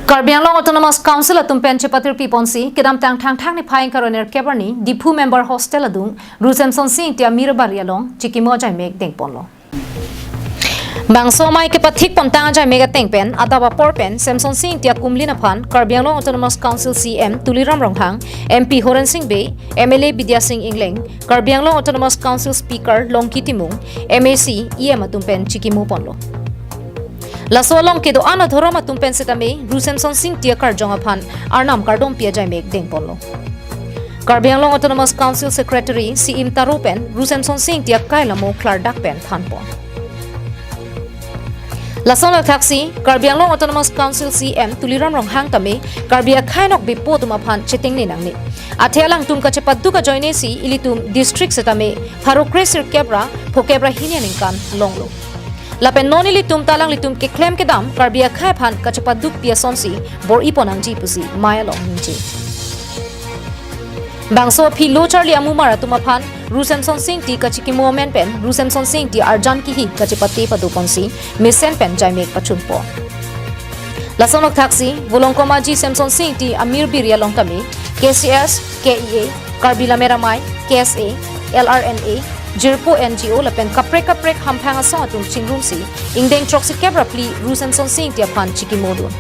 Karbi Anglong Autonomous Council atum pen chepatir piponsi kedam tang thang ni phaing karoner kebarni dipu member hostel adung Ru Semsonsing Ingti amir barialong kachikimo jai meg dengponlo Bangso mai ke pathik pontang jai mega tengpen adaba porpen Semsonsing Ingti kumlina phan Karbi Anglong Autonomous Council CM Tuliram Ronghang MP Horan Singh Bay MLA Bidya Singh Ingdeng Karbi Anglong Autonomous Council Speaker Longki Timung MAC EM atum pen chikimo ponlo Lasolong ke do ana dhorama tumpen setame Ru Semsonsing tia karjong aphan arnam kardom pia jai meg deng ponlo Karbi Anglong Autonomous Council Secretary CM Tarupen Ru Semsonsing tia kailamo klardak pen thanpon Lasona taxi Karbi Anglong Autonomous Council CM Tuliram Ronghang tame Karbi khainok bipo tumaphan cheting ni nangni athelang tum ka chepaddu ka joine si ilitum district setame Farokresir kebra phokebra hinianing kan longlo Lapen noni litum talang litum ke klem ke dam Karbia khai phan kachapaduk pia sonsi bor iponang ji pusi maya long ninji Bangso phi lochar li amu mara tumaphan Ru Semsonsing ti kachikimo men pen Ru Semsonsing ti arjan ki hi kachipati paduponsi misen pen jaime pachunpo Lasonok taxi volongkoma ji Semsonsing ti amir biria long tami KCS KEA Karbila meramai KSA LRNA Jirpo NGO lapen kaprek hampang asong atung chingrum si Ingdeng troksi kebra pli Ru Semsonsing tia pan chikimo dun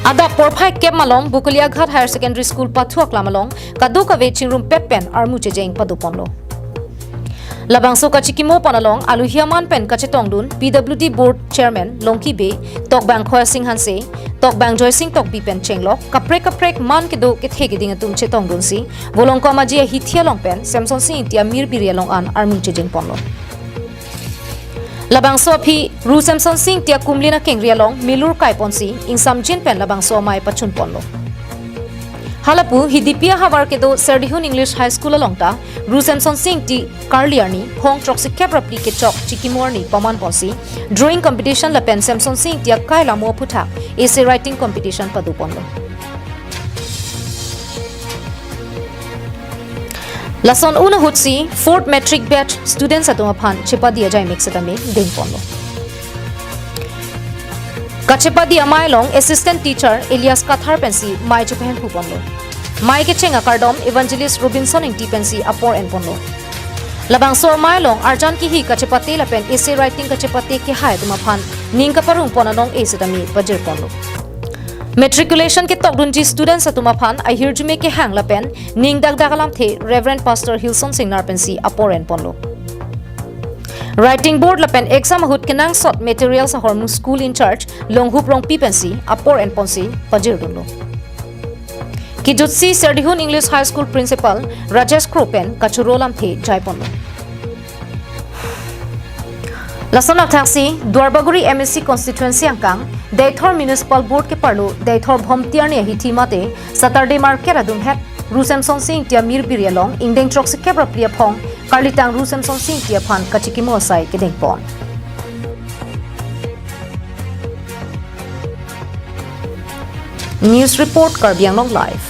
Ada porphai keb malong Bukulia Ghat Higher Secondary School pathuak lamalong kadu ka ve chingrum pepen armu chejeng paduponlo Labangso ka chikimo panalong aluhiaman pen kachetong dun PWD Board Chairman Longki Be Tok Bang Khoya Singh Hanse Tok Bang Joy Singh Tok Bi pen chenglok kaprek man ke do ke thege ding atum chetong dun si volongko ma ji hithia long pen Semsonsing tia mir biria long an armu chejeng ponlo Labangso phi Ru Semsonsing tia kumlina kengria long milur kai ponsi insam jin pen labangso mai pachun ponlo Halapu hidipia hawar ke do Serdihun English High School alongta Ru Semsonsing ti Karliarni Hong Troxi Kebra pli ke chok chikimorni paman ponsi drawing competition la pen Semsonsing tia kaila mo phutha essay writing competition padu ponlo Lason una hutsi 4th metric batch students atuma phan chepadia jai mixatame ding ponlo Kachepadi amailong assistant teacher Elias Kathar pensi mai chupen huponlo mai ke chenga kardom evangelist Robinson Ingti pensi apor en ponlo labang sor mailong arjan ki hi kachepati la pen essay writing kachepati ke hai tuma phan ningka parung ponanong esetami pajir ponlo matriculation ke tokdunji students atuma phan ahirjume ke hang la pen ningdak dagalam the Reverend Pastor Hilson Singnar pensi apor en ponlo Writing board lapen exam hut kenang sot materials hormu school in charge longhup long pipensi apor and ponsi pajir dunlo Kijutsi Serdihun English High School principal Rajesh Kropen kachurolam the jaiponlo Lasona taxi Dwarbaguri MSC constituency angkang Daithor municipal board ke parlo Daithor bhomtiar ne hithi mate Saturday market adum het Ru Semsonsing tia mir birialong Ingdeng troksi kebra plia phong Karlitang Ru Semsonsing tia phan kachikimo sai kedeng pon News report Karbi Anglong live